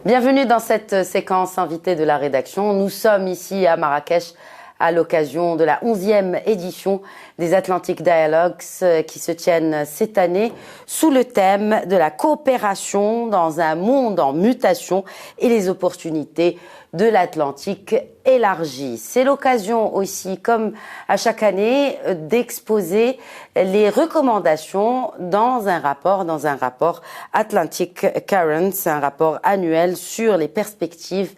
Bienvenue dans cette séquence invitée de la rédaction. Nous sommes ici à Marrakech à l'occasion de la 11e édition des Atlantic Dialogues qui se tiennent cette année sous le thème de la coopération dans un monde en mutation et les opportunités de l'Atlantique élargi. C'est l'occasion aussi, comme à chaque année, d'exposer les recommandations dans un rapport Atlantic Currents, un rapport annuel sur les perspectives,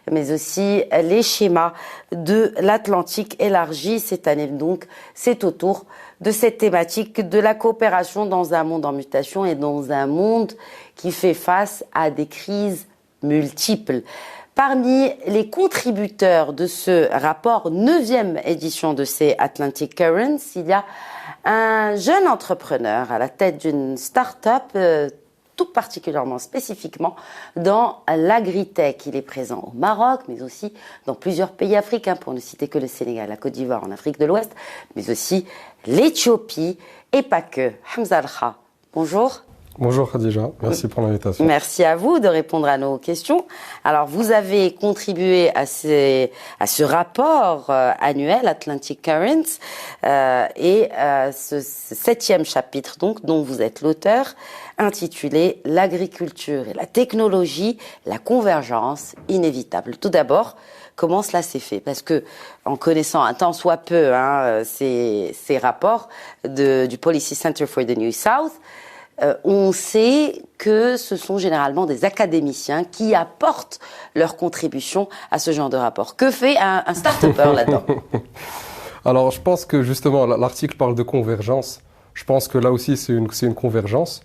mais aussi les schémas de l'Atlantique élargi. Cette année, donc, c'est autour de cette thématique de la coopération dans un monde en mutation et dans un monde qui fait face à des crises multiples. Parmi les contributeurs de ce rapport, 9e édition de ces Atlantic Currents, il y a un jeune entrepreneur à la tête d'une start-up, tout particulièrement spécifiquement dans l'agritech. Il est présent au Maroc, mais aussi dans plusieurs pays africains, pour ne citer que le Sénégal, la Côte d'Ivoire en Afrique de l'Ouest, mais aussi l'Éthiopie et pas que. Hamza Al-Kha, bonjour. Bonjour Khadija, merci pour l'invitation. Merci à vous de répondre à nos questions. Alors, vous avez contribué à ce rapport annuel Atlantic Currents et ce 7e chapitre donc dont vous êtes l'auteur, intitulé L'agriculture et la technologie, la convergence inévitable. Tout d'abord, comment cela s'est fait? Parce que, en connaissant un tant soit peu ces rapports du Policy Center for the New South, on sait que ce sont généralement des académiciens qui apportent leur contribution à ce genre de rapport. Que fait un start-upper là-dedans? Alors, je pense que justement, l'article parle de convergence. Je pense que là aussi, c'est une convergence.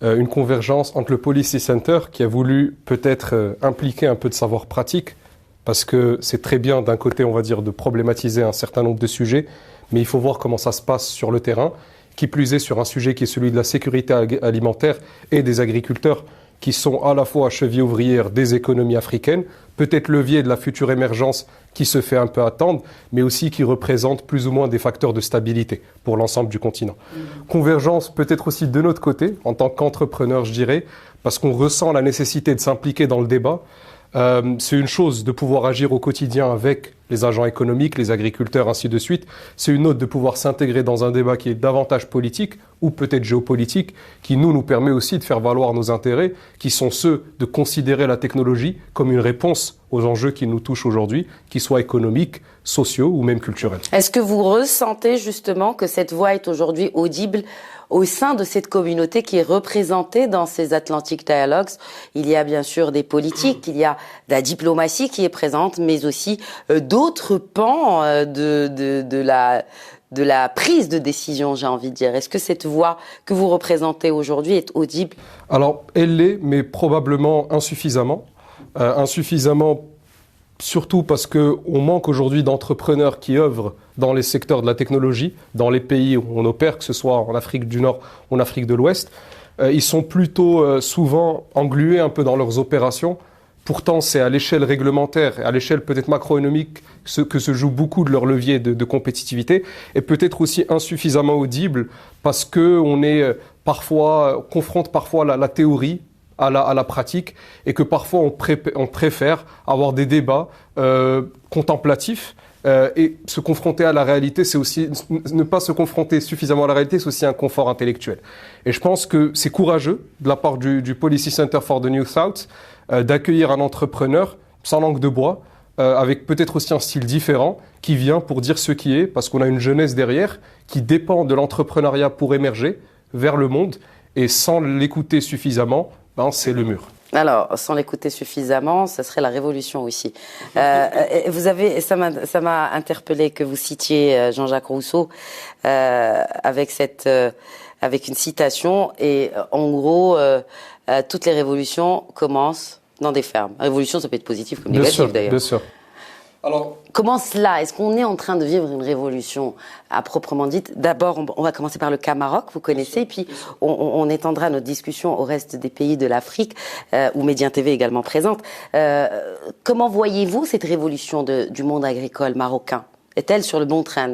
Une convergence entre le Policy Center qui a voulu peut-être impliquer un peu de savoir pratique, parce que c'est très bien d'un côté, on va dire, de problématiser un certain nombre de sujets, mais il faut voir comment ça se passe sur le terrain. Qui plus est sur un sujet qui est celui de la sécurité alimentaire et des agriculteurs qui sont à la fois cheville ouvrière des économies africaines, peut-être levier de la future émergence qui se fait un peu attendre, mais aussi qui représente plus ou moins des facteurs de stabilité pour l'ensemble du continent. Convergence peut-être aussi de notre côté, en tant qu'entrepreneur, je dirais, parce qu'on ressent la nécessité de s'impliquer dans le débat. C'est une chose de pouvoir agir au quotidien avec les agents économiques, les agriculteurs, ainsi de suite. C'est une autre de pouvoir s'intégrer dans un débat qui est davantage politique ou peut-être géopolitique, qui nous permet aussi de faire valoir nos intérêts, qui sont ceux de considérer la technologie comme une réponse aux enjeux qui nous touchent aujourd'hui, qu'ils soient économiques, sociaux ou même culturels. Est-ce que vous ressentez justement que cette voix est aujourd'hui audible au sein de cette communauté qui est représentée dans ces Atlantic Dialogues? Il y a bien sûr des politiques, il y a de la diplomatie qui est présente, mais aussi d'autres pans de la prise de décision, j'ai envie de dire. Est-ce que cette voix que vous représentez aujourd'hui est audible? Alors, elle l'est, mais probablement insuffisamment. Insuffisamment surtout parce qu'on manque aujourd'hui d'entrepreneurs qui œuvrent dans les secteurs de la technologie, dans les pays où on opère, que ce soit en Afrique du Nord ou en Afrique de l'Ouest. Ils sont plutôt souvent englués un peu dans leurs opérations. Pourtant, c'est à l'échelle réglementaire et à l'échelle peut-être macroéconomique que se joue beaucoup de leur levier de compétitivité, et peut-être aussi insuffisamment audible parce qu'on est confronte parfois la théorie à la pratique, et que parfois on préfère avoir des débats contemplatifs, et se confronter à la réalité, c'est aussi ne pas se confronter suffisamment à la réalité, c'est aussi un confort intellectuel. Et je pense que c'est courageux de la part du Policy Center for the New South d'accueillir un entrepreneur sans langue de bois, avec peut-être aussi un style différent, qui vient pour dire ce qui est, parce qu'on a une jeunesse derrière qui dépend de l'entrepreneuriat pour émerger vers le monde, et sans l'écouter suffisamment, c'est le mur. Alors, sans l'écouter suffisamment, ça serait la révolution aussi. Ça m'a interpellé que vous citiez Jean-Jacques Rousseau avec une citation, et en gros, toutes les révolutions commencent dans des fermes. Révolution, ça peut être positif comme négatif d'ailleurs. Bien sûr. Alors, comment cela? Est-ce qu'on est en train de vivre une révolution à proprement dite? D'abord, on va commencer par le cas Maroc, vous connaissez, puis on étendra notre discussion au reste des pays de l'Afrique, où Médien TV est également présente. Comment voyez-vous cette révolution du monde agricole marocain? Est-elle sur le bon trend?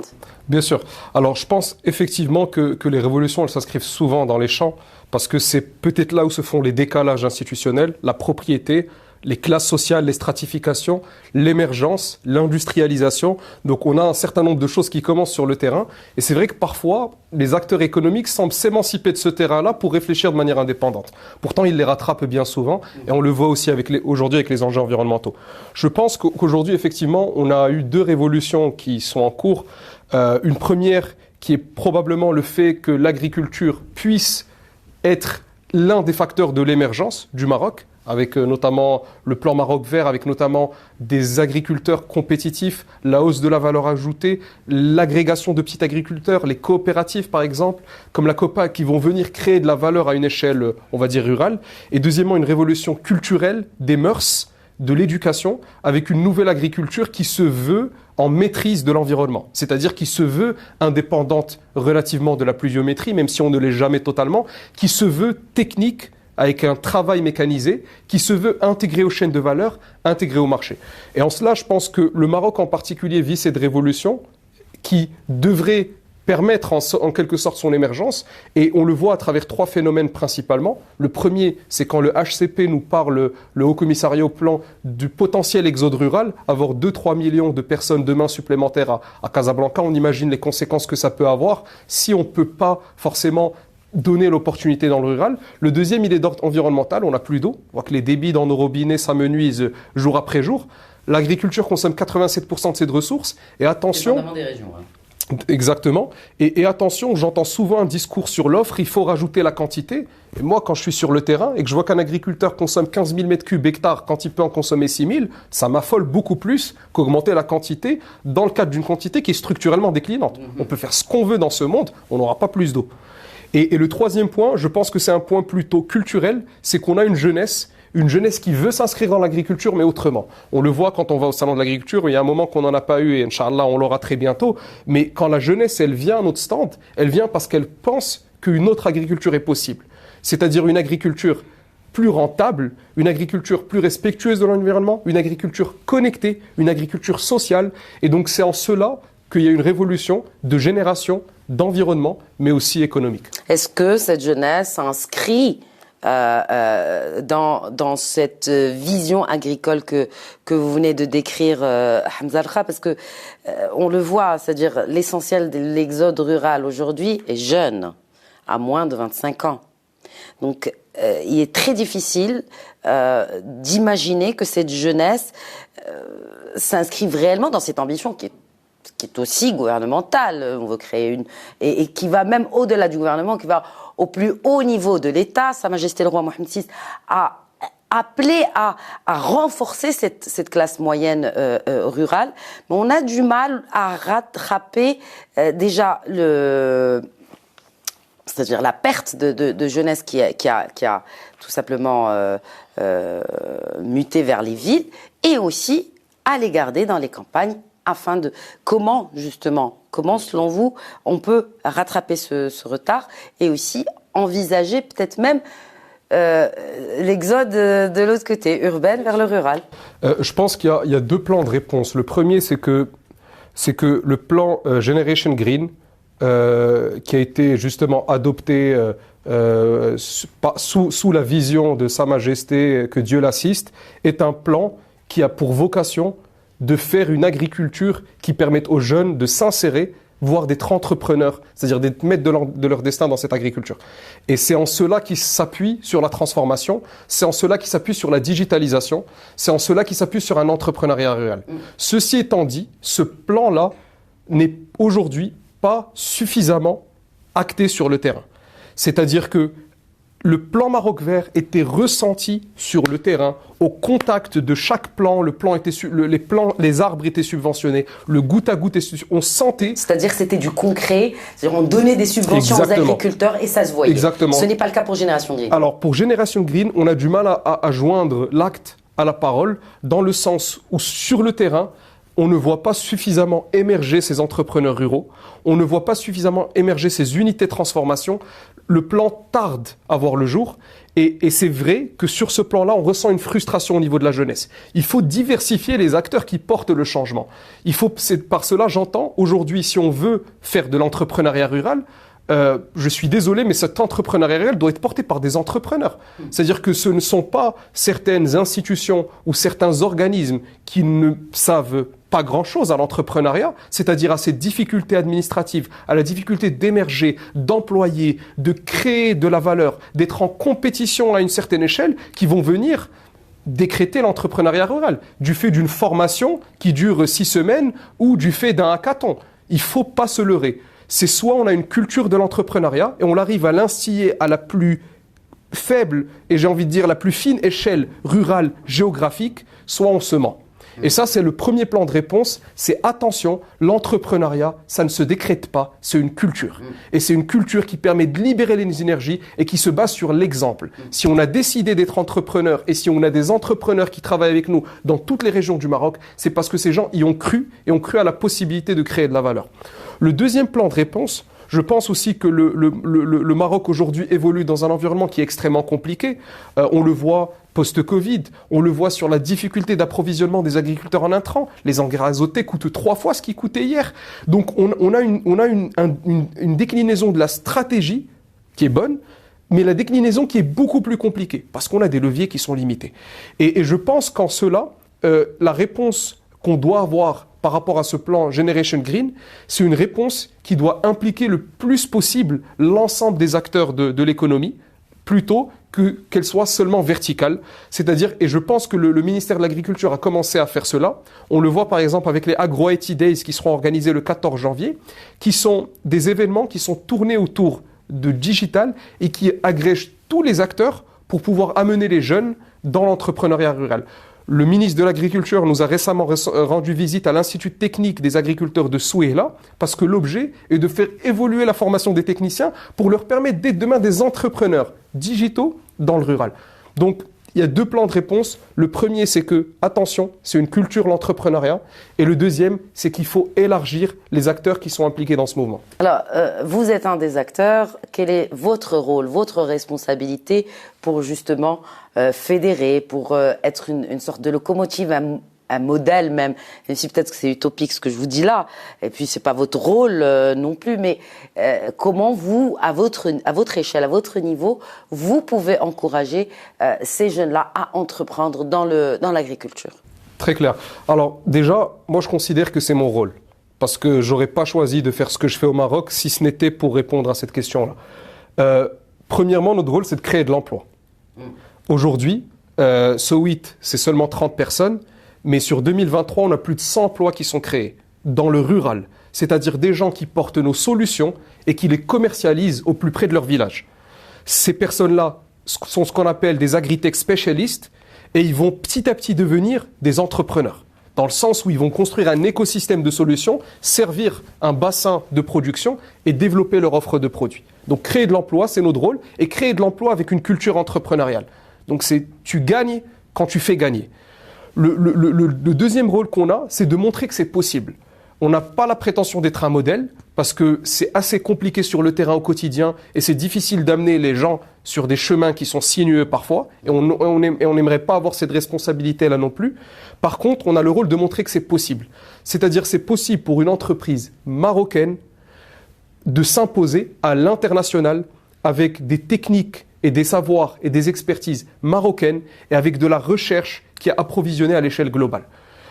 Bien sûr. Alors, je pense effectivement que les révolutions, elles s'inscrivent souvent dans les champs, parce que c'est peut-être là où se font les décalages institutionnels, la propriété, les classes sociales, les stratifications, l'émergence, l'industrialisation. Donc on a un certain nombre de choses qui commencent sur le terrain. Et c'est vrai que parfois, les acteurs économiques semblent s'émanciper de ce terrain-là pour réfléchir de manière indépendante. Pourtant, ils les rattrapent bien souvent. Et on le voit aussi aujourd'hui avec les enjeux environnementaux. Je pense qu'aujourd'hui, effectivement, on a eu 2 révolutions qui sont en cours. Une première qui est probablement le fait que l'agriculture puisse être l'un des facteurs de l'émergence du Maroc, avec notamment le plan Maroc vert, avec notamment des agriculteurs compétitifs, la hausse de la valeur ajoutée, l'agrégation de petits agriculteurs, les coopératives par exemple, comme la COPA, qui vont venir créer de la valeur à une échelle, on va dire, rurale. Et deuxièmement, une révolution culturelle des mœurs, de l'éducation, avec une nouvelle agriculture qui se veut en maîtrise de l'environnement, c'est-à-dire qui se veut indépendante relativement de la pluviométrie, même si on ne l'est jamais totalement, qui se veut technique, avec un travail mécanisé, qui se veut intégré aux chaînes de valeur, intégré au marché. Et en cela, je pense que le Maroc en particulier vit cette révolution qui devrait permettre en quelque sorte son émergence, et on le voit à travers 3 phénomènes principalement. Le premier, c'est quand le HCP nous parle, le Haut Commissariat au Plan, du potentiel exode rural, avoir 2-3 millions de personnes demain supplémentaires à Casablanca. On imagine les conséquences que ça peut avoir si on ne peut pas forcément donner l'opportunité dans le rural. Le deuxième, il est d'ordre environnemental, on n'a plus d'eau, on voit que les débits dans nos robinets s'amenuisent jour après jour. L'agriculture consomme 87% de ses ressources, et attention... Dépendamment des régions, hein. Exactement. Et attention, j'entends souvent un discours sur l'offre, il faut rajouter la quantité. Et moi, quand je suis sur le terrain et que je vois qu'un agriculteur consomme 15 000 m3 hectares quand il peut en consommer 6 000, ça m'affole beaucoup plus qu'augmenter la quantité dans le cadre d'une quantité qui est structurellement déclinante. On peut faire ce qu'on veut dans ce monde, on n'aura pas plus d'eau. Et le troisième point, je pense que c'est un point plutôt culturel, c'est qu'on a une jeunesse qui veut s'inscrire dans l'agriculture, mais autrement. On le voit quand on va au salon de l'agriculture, il y a un moment qu'on n'en a pas eu, et Inch'Allah, on l'aura très bientôt. Mais quand la jeunesse, elle vient à notre stand, elle vient parce qu'elle pense qu'une autre agriculture est possible. C'est-à-dire une agriculture plus rentable, une agriculture plus respectueuse de l'environnement, une agriculture connectée, une agriculture sociale. Et donc c'est en cela qu'il y a une révolution de génération, d'environnement, mais aussi économique. Est-ce que cette jeunesse s'inscrit dans cette vision agricole que vous venez de décrire, Hamza El Kha, parce que on le voit, c'est-à-dire l'essentiel de l'exode rural aujourd'hui est jeune, à moins de 25 ans. Donc il est très difficile d'imaginer que cette jeunesse s'inscrive réellement dans cette ambition qui est aussi gouvernementale. On veut créer et qui va même au-delà du gouvernement, qui va au plus haut niveau de l'État. Sa Majesté le Roi Mohammed VI a appelé à renforcer cette classe moyenne rurale. Mais on a du mal à rattraper déjà c'est-à-dire la perte de jeunesse qui a tout simplement muté vers les villes, et aussi à les garder dans les campagnes, afin de comment selon vous on peut rattraper ce retard, et aussi envisager peut-être même l'exode de l'autre côté, urbain vers le rural. Je pense qu'il y a 2 plans de réponse. Le premier, c'est que le plan Generation Green, qui a été justement adopté sous la vision de Sa Majesté, que Dieu l'assiste, est un plan qui a pour vocation de faire une agriculture qui permette aux jeunes de s'insérer, voire d'être entrepreneurs, c'est-à-dire de mettre de leur destin dans cette agriculture. Et c'est en cela qu'il s'appuie sur la transformation, c'est en cela qu'il s'appuie sur la digitalisation, c'est en cela qu'il s'appuie sur un entrepreneuriat rural. Ceci étant dit, ce plan-là n'est aujourd'hui pas suffisamment acté sur le terrain. C'est-à-dire que le plan Maroc vert était ressenti sur le terrain, au contact de chaque plan. Les arbres étaient subventionnés, le goutte à goutte, on sentait. C'est-à-dire que c'était du concret, c'est-à-dire on donnait des subventions aux agriculteurs et ça se voyait. Exactement. Ce n'est pas le cas pour Génération Green. Alors pour Génération Green, on a du mal à joindre l'acte à la parole, dans le sens où sur le terrain, on ne voit pas suffisamment émerger ces entrepreneurs ruraux, on ne voit pas suffisamment émerger ces unités de transformation. Le plan tarde à voir le jour, et c'est vrai que sur ce plan-là, on ressent une frustration au niveau de la jeunesse. Il faut diversifier les acteurs qui portent le changement. C'est par cela, j'entends, aujourd'hui, si on veut faire de l'entrepreneuriat rural, je suis désolé, mais cet entrepreneuriat réel doit être porté par des entrepreneurs. C'est-à-dire que ce ne sont pas certaines institutions ou certains organismes qui ne savent pas grand-chose à l'entrepreneuriat, c'est-à-dire à ces difficultés administratives, à la difficulté d'émerger, d'employer, de créer de la valeur, d'être en compétition à une certaine échelle, qui vont venir décréter l'entrepreneuriat rural, du fait d'une formation qui dure 6 semaines ou du fait d'un hackathon. Il ne faut pas se leurrer. C'est soit on a une culture de l'entrepreneuriat et on arrive à l'instiller à la plus faible et j'ai envie de dire la plus fine échelle rurale géographique, soit on se ment. Et ça, c'est le premier plan de réponse, c'est attention, l'entrepreneuriat, ça ne se décrète pas, c'est une culture. Et c'est une culture qui permet de libérer les énergies et qui se base sur l'exemple. Si on a décidé d'être entrepreneur et si on a des entrepreneurs qui travaillent avec nous dans toutes les régions du Maroc, c'est parce que ces gens y ont cru et ont cru à la possibilité de créer de la valeur. Le deuxième plan de réponse, je pense aussi que le Maroc aujourd'hui évolue dans un environnement qui est extrêmement compliqué. On le voit post-Covid, on le voit sur la difficulté d'approvisionnement des agriculteurs en intrants. Les engrais azotés coûtent 3 fois ce qu'ils coûtaient hier. Donc on a une déclinaison de la stratégie qui est bonne, mais la déclinaison qui est beaucoup plus compliquée, parce qu'on a des leviers qui sont limités. Et je pense qu'en cela, la réponse qu'on doit avoir par rapport à ce plan Generation Green, c'est une réponse qui doit impliquer le plus possible l'ensemble des acteurs de l'économie, plutôt qu'elle soit seulement verticale. C'est-à-dire, et je pense que le ministère de l'Agriculture a commencé à faire cela. On le voit par exemple avec les Agro-IT Days qui seront organisés le 14 janvier, qui sont des événements qui sont tournés autour de digital et qui agrègent tous les acteurs pour pouvoir amener les jeunes dans l'entrepreneuriat rural. Le ministre de l'Agriculture nous a récemment rendu visite à l'Institut technique des agriculteurs de Souéla, parce que l'objet est de faire évoluer la formation des techniciens pour leur permettre d'être demain des entrepreneurs digitaux dans le rural. Donc, il y a 2 plans de réponse. Le premier, c'est que, attention, c'est une culture l'entrepreneuriat. Et le deuxième, c'est qu'il faut élargir les acteurs qui sont impliqués dans ce mouvement. Alors, vous êtes un des acteurs. Quel est votre rôle, votre responsabilité pour justement fédérer, pour être une sorte de locomotive, un modèle même, même si peut-être que c'est utopique ce que je vous dis là, et puis c'est pas votre rôle non plus, mais comment vous, à votre échelle, à votre niveau, vous pouvez encourager ces jeunes-là à entreprendre dans l'agriculture? Très clair. Alors déjà, moi je considère que c'est mon rôle, parce que j'aurais pas choisi de faire ce que je fais au Maroc si ce n'était pour répondre à cette question-là. Premièrement, notre rôle, c'est de créer de l'emploi. Aujourd'hui, So8, c'est seulement 30 personnes, mais sur 2023, on a plus de 100 emplois qui sont créés dans le rural, c'est-à-dire des gens qui portent nos solutions et qui les commercialisent au plus près de leur village. Ces personnes-là sont ce qu'on appelle des agritech spécialistes et ils vont petit à petit devenir des entrepreneurs, dans le sens où ils vont construire un écosystème de solutions, servir un bassin de production et développer leur offre de produits. Donc créer de l'emploi, c'est notre rôle, et créer de l'emploi avec une culture entrepreneuriale. Donc tu gagnes quand tu fais gagner. Le deuxième rôle qu'on a, c'est de montrer que c'est possible. On n'a pas la prétention d'être un modèle, parce que c'est assez compliqué sur le terrain au quotidien, et c'est difficile d'amener les gens sur des chemins qui sont sinueux parfois, et on n'aimerait pas avoir cette responsabilité-là non plus. Par contre, on a le rôle de montrer que c'est possible. C'est-à-dire c'est possible pour une entreprise marocaine de s'imposer à l'international avec des techniques et des savoirs et des expertises marocaines et avec de la recherche qui est approvisionnée à l'échelle globale.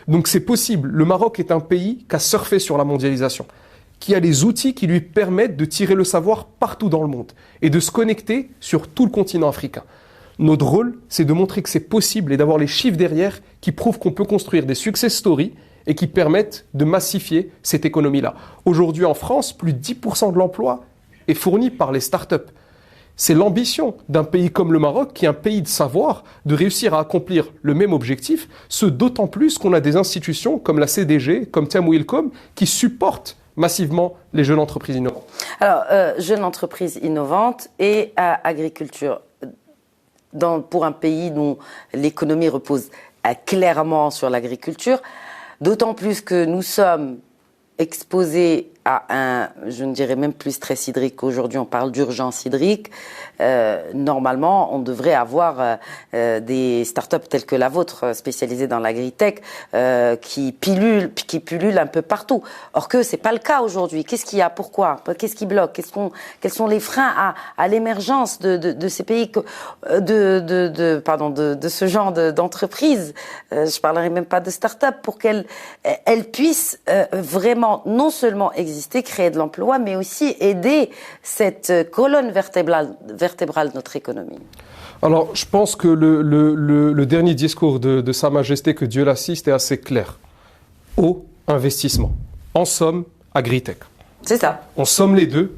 Donc c'est possible. Le Maroc est un pays qui a surfé sur la mondialisation, qui a les outils qui lui permettent de tirer le savoir partout dans le monde et de se connecter sur tout le continent africain. Notre rôle, c'est de montrer que c'est possible et d'avoir les chiffres derrière qui prouvent qu'on peut construire des success stories et qui permettent de massifier cette économie-là. Aujourd'hui en France, plus de 10% de l'emploi est fourni par les startups. C'est l'ambition d'un pays comme le Maroc, qui est un pays de savoir, de réussir à accomplir le même objectif, ce d'autant plus qu'on a des institutions comme la CDG, comme Tamwilcom, qui supportent massivement les jeunes entreprises innovantes. Alors, jeunes entreprises innovantes et agriculture, pour un pays dont l'économie repose clairement sur l'agriculture, d'autant plus que nous sommes exposés à je ne dirais même plus stress hydrique, qu'aujourd'hui on parle d'urgence hydrique, normalement on devrait avoir des startups telles que la vôtre, spécialisées dans l'agritech, qui pullulent un peu partout. Or que c'est pas le cas aujourd'hui. Qu'est-ce qu'il y a? Pourquoi? Qu'est-ce qui bloque? Quels sont les freins à l'émergence de ces pays, de ce genre d'entreprise? Je parlerai même pas de start-up, pour qu'elles puissent vraiment non seulement exister, créer de l'emploi, mais aussi aider cette colonne vertébrale de notre économie. Alors, je pense que le dernier discours de Sa Majesté, que Dieu l'assiste, est assez clair. Eau, investissement. En somme, agritech. C'est ça. En somme, les deux.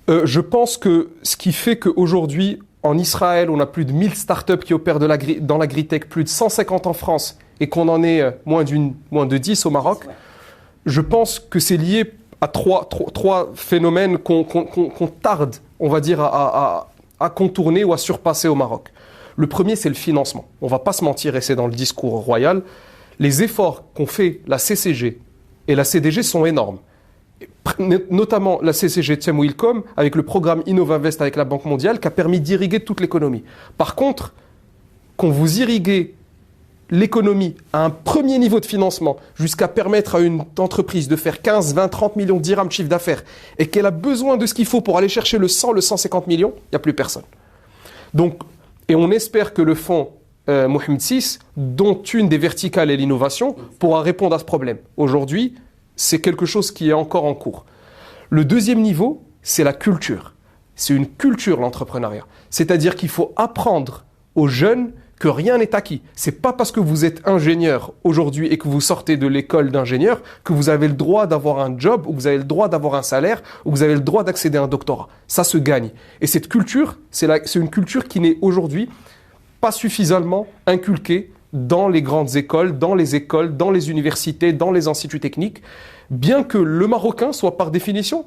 Je pense que ce qui fait qu'aujourd'hui, en Israël, on a plus de 1000 startups qui opèrent dans l'agritech, plus de 150 en France, et qu'on en est moins de 10 au Maroc. Ouais. Je pense que c'est lié à trois phénomènes qu'on tarde, on va dire, à contourner ou à surpasser au Maroc. Le premier, c'est le financement. On ne va pas se mentir, et c'est dans le discours royal. Les efforts qu'ont fait la CCG et la CDG sont énormes. Notamment la CCG Tiem Wilcom, avec le programme Innovinvest avec la Banque mondiale, qui a permis d'irriguer toute l'économie. Par contre, quand vous irriguez l'économie à un premier niveau de financement, jusqu'à permettre à une entreprise de faire 15, 20, 30 millions de dirhams de chiffre d'affaires, et qu'elle a besoin de ce qu'il faut pour aller chercher le 100, le 150 millions, il n'y a plus personne. Donc, et on espère que le fonds Mohamed VI, dont une des verticales est l'innovation, pourra répondre à ce problème. Aujourd'hui, c'est quelque chose qui est encore en cours. Le deuxième niveau, c'est la culture. C'est une culture, l'entrepreneuriat. C'est-à-dire qu'il faut apprendre aux jeunes que rien n'est acquis. C'est pas parce que vous êtes ingénieur aujourd'hui et que vous sortez de l'école d'ingénieur que vous avez le droit d'avoir un job, ou que vous avez le droit d'avoir un salaire, ou que vous avez le droit d'accéder à un doctorat. Ça se gagne. Et cette culture, c'est une culture qui n'est aujourd'hui pas suffisamment inculquée dans les grandes écoles, dans les universités, dans les instituts techniques, bien que le Marocain soit par définition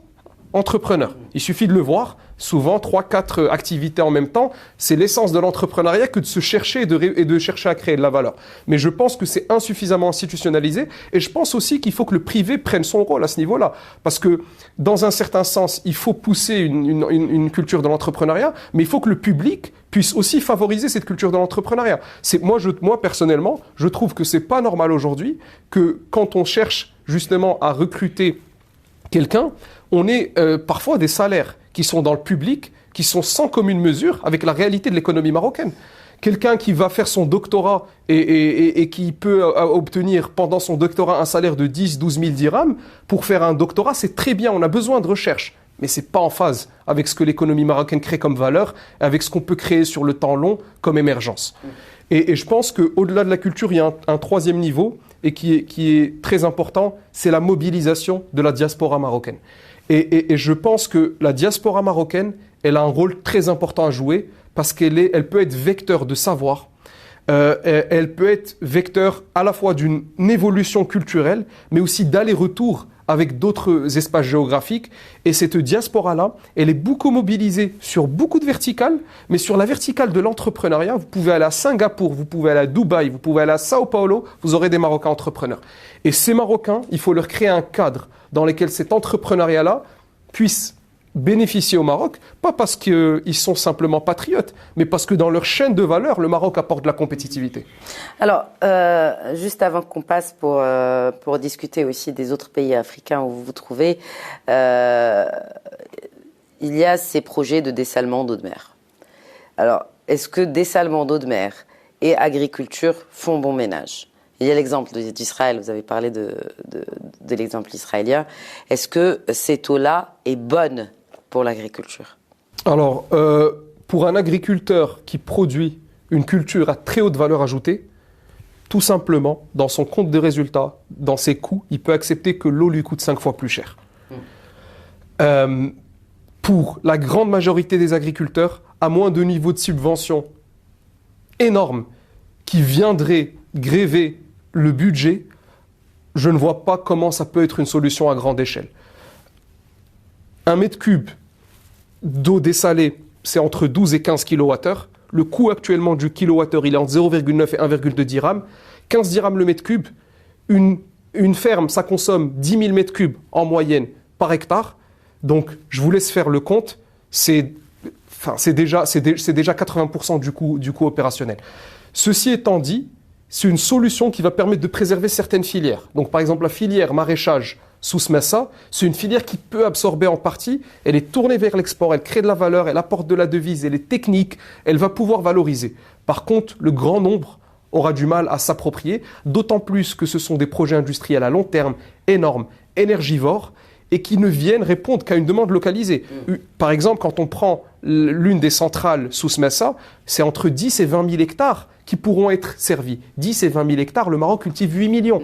entrepreneur. Il suffit de le voir, souvent 3-4 activités en même temps, c'est l'essence de l'entrepreneuriat que de se chercher et de chercher à créer de la valeur. Mais je pense que c'est insuffisamment institutionnalisé, et je pense aussi qu'il faut que le privé prenne son rôle à ce niveau-là. Parce que dans un certain sens, il faut pousser une culture de l'entrepreneuriat, mais il faut que le public puisse aussi favoriser cette culture de l'entrepreneuriat. Moi personnellement, je trouve que c'est pas normal aujourd'hui que quand on cherche justement à recruter quelqu'un, on ait parfois des salaires qui sont dans le public, qui sont sans commune mesure avec la réalité de l'économie marocaine. Quelqu'un qui va faire son doctorat et qui peut obtenir pendant son doctorat un salaire de 10-12 000 dirhams, pour faire un doctorat, c'est très bien, on a besoin de recherche. Mais ce n'est pas en phase avec ce que l'économie marocaine crée comme valeur, avec ce qu'on peut créer sur le temps long comme émergence. Et je pense qu'au-delà de la culture, il y a un troisième niveau, et qui est très important, c'est la mobilisation de la diaspora marocaine. Et je pense que la diaspora marocaine, elle a un rôle très important à jouer, parce elle peut être vecteur de savoir, elle peut être vecteur à la fois d'une évolution culturelle, mais aussi d'aller-retour avec d'autres espaces géographiques. Et cette diaspora-là, elle est beaucoup mobilisée sur beaucoup de verticales, mais sur la verticale de l'entrepreneuriat, vous pouvez aller à Singapour, vous pouvez aller à Dubaï, vous pouvez aller à Sao Paulo, vous aurez des Marocains entrepreneurs. Et ces Marocains, il faut leur créer un cadre dans lequel cet entrepreneuriat-là puisse bénéficier au Maroc, pas parce qu'ils sont simplement patriotes, mais parce que dans leur chaîne de valeur, le Maroc apporte de la compétitivité. Alors, juste avant qu'on passe pour discuter aussi des autres pays africains où vous vous trouvez, il y a ces projets de dessalement d'eau de mer. Alors, est-ce que dessalement d'eau de mer et agriculture font bon ménage ? Il y a l'exemple d'Israël, vous avez parlé de l'exemple israélien. Est-ce que cette eau-là est bonne pour l'agriculture? Alors, pour un agriculteur qui produit une culture à très haute valeur ajoutée, tout simplement, dans son compte de résultats, dans ses coûts, il peut accepter que l'eau lui coûte 5 fois plus cher. Pour la grande majorité des agriculteurs, à moins de niveau de subvention énorme qui viendrait gréver le budget, je ne vois pas comment ça peut être une solution à grande échelle. 1 mètre cube d'eau dessalée, c'est entre 12 et 15 kWh. Le coût actuellement du kilowattheure, il est entre 0,9 et 1,2 dirhams. 15 dirhams le mètre cube. Une ferme, ça consomme 10 000 mètres cubes en moyenne par hectare. Donc, je vous laisse faire le compte. C'est déjà 80% du coût opérationnel. Ceci étant dit, c'est une solution qui va permettre de préserver certaines filières. Donc, par exemple, la filière maraîchage sous Smessa, c'est une filière qui peut absorber en partie. Elle est tournée vers l'export, elle crée de la valeur, elle apporte de la devise, elle est technique, elle va pouvoir valoriser. Par contre, le grand nombre aura du mal à s'approprier, d'autant plus que ce sont des projets industriels à long terme, énormes, énergivores, et qui ne viennent répondre qu'à une demande localisée. Par exemple, quand on prend l'une des centrales sous Smessa, c'est entre 10 et 20 000 hectares qui pourront être servis. 10 et 20 000 hectares, le Maroc cultive 8 millions.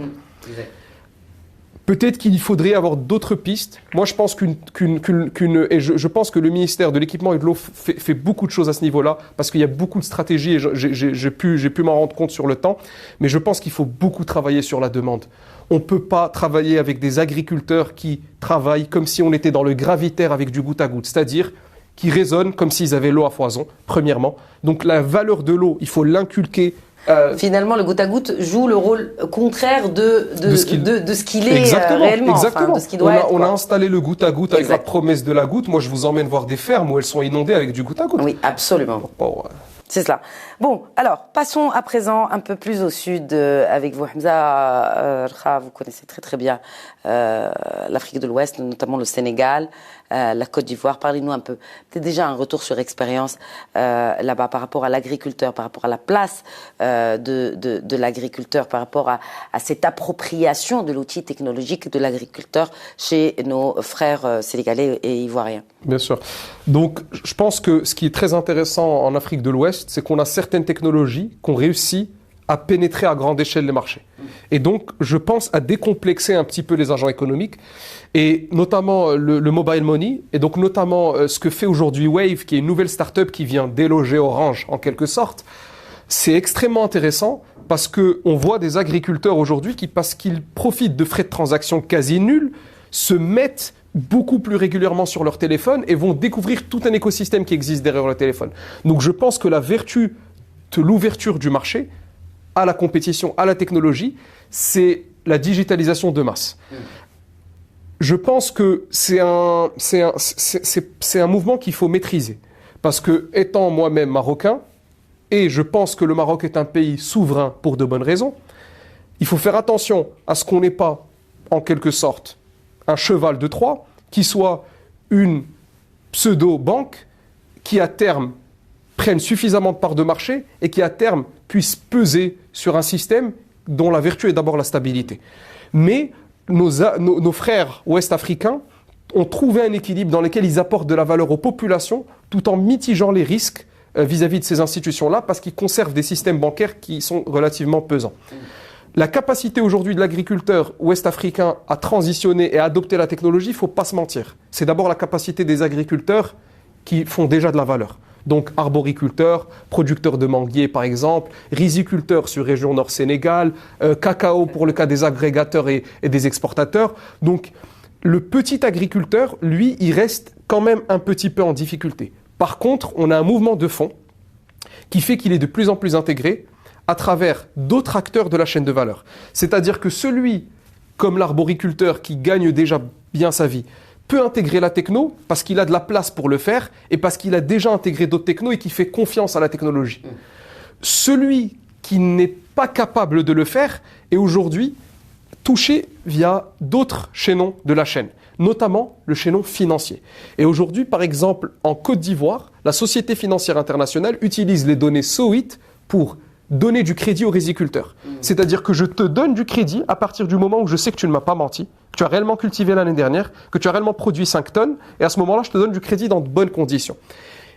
Peut-être qu'il faudrait avoir d'autres pistes. Moi, je pense je pense que le ministère de l'Équipement et de l'Eau fait beaucoup de choses à ce niveau-là, parce qu'il y a beaucoup de stratégies et j'ai pu m'en rendre compte sur le temps. Mais je pense qu'il faut beaucoup travailler sur la demande. On ne peut pas travailler avec des agriculteurs qui travaillent comme si on était dans le gravitaire avec du goutte à goutte, c'est-à-dire qui raisonnent comme s'ils avaient l'eau à foison, premièrement. Donc la valeur de l'eau, il faut l'inculquer. Finalement, le goutte à goutte joue le rôle contraire de ce qu'il est réellement. Exactement. Enfin, de ce qu'il doit être. On a installé le goutte à goutte avec la promesse de la goutte. Moi, je vous emmène voir des fermes où elles sont inondées avec du goutte à goutte. Oui, absolument. C'est cela. Bon, alors, passons à présent un peu plus au sud avec vous, Hamza. Vous connaissez très très bien l'Afrique de l'Ouest, notamment le Sénégal, la Côte d'Ivoire. Parlez-nous un peu, peut-être déjà un retour sur expérience là-bas par rapport à l'agriculteur, par rapport à la place de l'agriculteur, par rapport à cette appropriation de l'outil technologique de l'agriculteur chez nos frères sénégalais et ivoiriens. Bien sûr. Donc, je pense que ce qui est très intéressant en Afrique de l'Ouest, c'est qu'on a certaines technologies qu'on réussit à pénétrer à grande échelle les marchés. Et donc, je pense à décomplexer un petit peu les agents économiques, et notamment le mobile money, et donc notamment ce que fait aujourd'hui Wave, qui est une nouvelle start-up qui vient déloger Orange en quelque sorte. C'est extrêmement intéressant parce qu'on voit des agriculteurs aujourd'hui qui, parce qu'ils profitent de frais de transaction quasi nuls, se mettent beaucoup plus régulièrement sur leur téléphone et vont découvrir tout un écosystème qui existe derrière le téléphone. Donc je pense que la vertu de l'ouverture du marché à la compétition, à la technologie, c'est la digitalisation de masse. Je pense que c'est un mouvement qu'il faut maîtriser. Parce que, étant moi-même marocain, et je pense que le Maroc est un pays souverain pour de bonnes raisons, il faut faire attention à ce qu'on n'ait pas, en quelque sorte, un cheval de Troie, qui soit une pseudo-banque qui, à terme, prenne suffisamment de parts de marché et qui, à terme, puisse peser sur un système dont la vertu est d'abord la stabilité. Mais nos frères ouest-africains ont trouvé un équilibre dans lequel ils apportent de la valeur aux populations tout en mitigeant les risques vis-à-vis de ces institutions-là parce qu'ils conservent des systèmes bancaires qui sont relativement pesants. La capacité aujourd'hui de l'agriculteur ouest-africain à transitionner et à adopter la technologie, il ne faut pas se mentir. C'est d'abord la capacité des agriculteurs qui font déjà de la valeur. Donc arboriculteurs, producteurs de manguiers par exemple, riziculteurs sur région Nord Sénégal, cacao pour le cas des agrégateurs et des exportateurs. Donc le petit agriculteur, lui, il reste quand même un petit peu en difficulté. Par contre, on a un mouvement de fond qui fait qu'il est de plus en plus intégré à travers d'autres acteurs de la chaîne de valeur. C'est-à-dire que celui, comme l'arboriculteur qui gagne déjà bien sa vie, peut intégrer la techno parce qu'il a de la place pour le faire et parce qu'il a déjà intégré d'autres technos et qui fait confiance à la technologie. Celui qui n'est pas capable de le faire est aujourd'hui touché via d'autres chaînons de la chaîne, notamment le chaînon financier. Et aujourd'hui, par exemple, en Côte d'Ivoire, la Société financière internationale utilise les données SOIT pour donner du crédit aux riziculteurs. C'est-à-dire que je te donne du crédit à partir du moment où je sais que tu ne m'as pas menti, que tu as réellement cultivé l'année dernière, que tu as réellement produit 5 tonnes, et à ce moment-là, je te donne du crédit dans de bonnes conditions.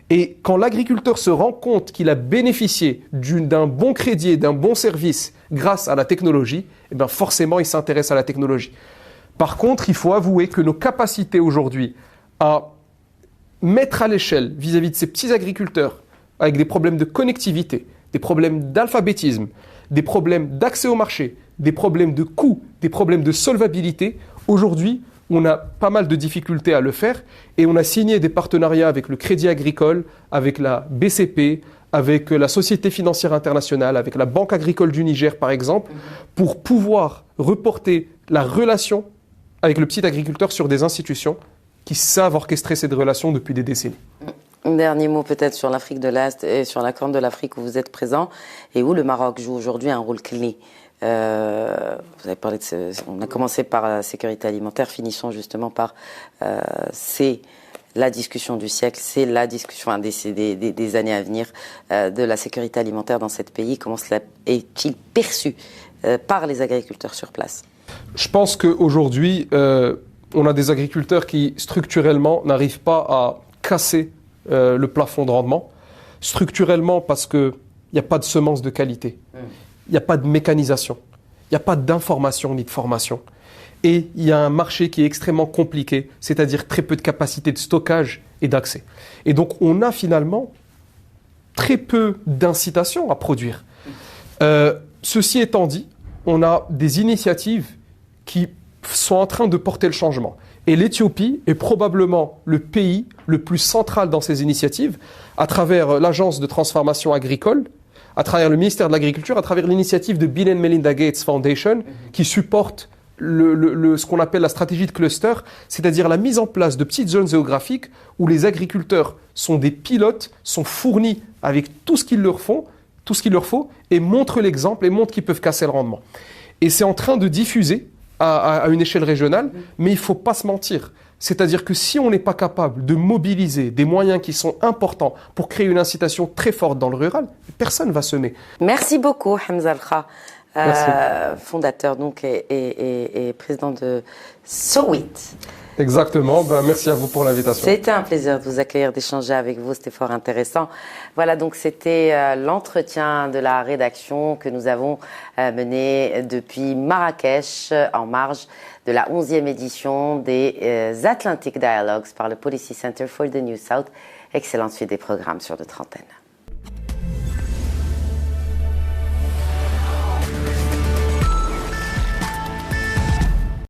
Et quand l'agriculteur se rend compte qu'il a bénéficié d'un bon crédit et d'un bon service grâce à la technologie, eh bien forcément, il s'intéresse à la technologie. Par contre, il faut avouer que nos capacités aujourd'hui à mettre à l'échelle vis-à-vis de ces petits agriculteurs avec des problèmes de connectivité, des problèmes d'alphabétisme, des problèmes d'accès au marché, des problèmes de coûts, des problèmes de solvabilité, aujourd'hui, on a pas mal de difficultés à le faire et on a signé des partenariats avec le Crédit Agricole, avec la BCP, avec la Société financière internationale, avec la Banque agricole du Niger par exemple, pour pouvoir reporter la relation avec le petit agriculteur sur des institutions qui savent orchestrer ces relations depuis des décennies. Un dernier mot peut-être sur l'Afrique de l'Est et sur la Corne de l'Afrique où vous êtes présent et où le Maroc joue aujourd'hui un rôle clé. Vous avez parlé on a commencé par la sécurité alimentaire, finissons justement par c'est la discussion du siècle, c'est la discussion des années à venir de la sécurité alimentaire dans ce pays. Comment cela est-il perçu par les agriculteurs sur place? Je pense qu'aujourd'hui, on a des agriculteurs qui structurellement n'arrivent pas à casser le plafond de rendement. Structurellement parce qu'il n'y a pas de semences de qualité. Il n'y a pas de mécanisation, il n'y a pas d'information ni de formation. Et il y a un marché qui est extrêmement compliqué, c'est-à-dire très peu de capacité de stockage et d'accès. Et donc on a finalement très peu d'incitation à produire. Ceci étant dit, on a des initiatives qui sont en train de porter le changement. Et l'Éthiopie est probablement le pays le plus central dans ces initiatives, à travers l'Agence de transformation agricole, à travers le ministère de l'Agriculture, à travers l'initiative de Bill & Melinda Gates Foundation, qui supporte ce qu'on appelle la stratégie de cluster, c'est-à-dire la mise en place de petites zones géographiques où les agriculteurs sont des pilotes, sont fournis avec tout ce qu'il leur faut, et montrent l'exemple et montrent qu'ils peuvent casser le rendement. Et c'est en train de diffuser à une échelle régionale, mais il ne faut pas se mentir. C'est-à-dire que si on n'est pas capable de mobiliser des moyens qui sont importants pour créer une incitation très forte dans le rural, personne ne va semer. Merci beaucoup, Hamza El-Kha, fondateur donc et président de Sowit. Exactement, merci à vous pour l'invitation. C'était un plaisir de vous accueillir, d'échanger avec vous, c'était fort intéressant. Voilà, donc c'était l'entretien de la rédaction que nous avons mené depuis Marrakech en marge de la 11e édition des Atlantic Dialogues par le Policy Center for the New South. Excellente suite des programmes sur de trentaine.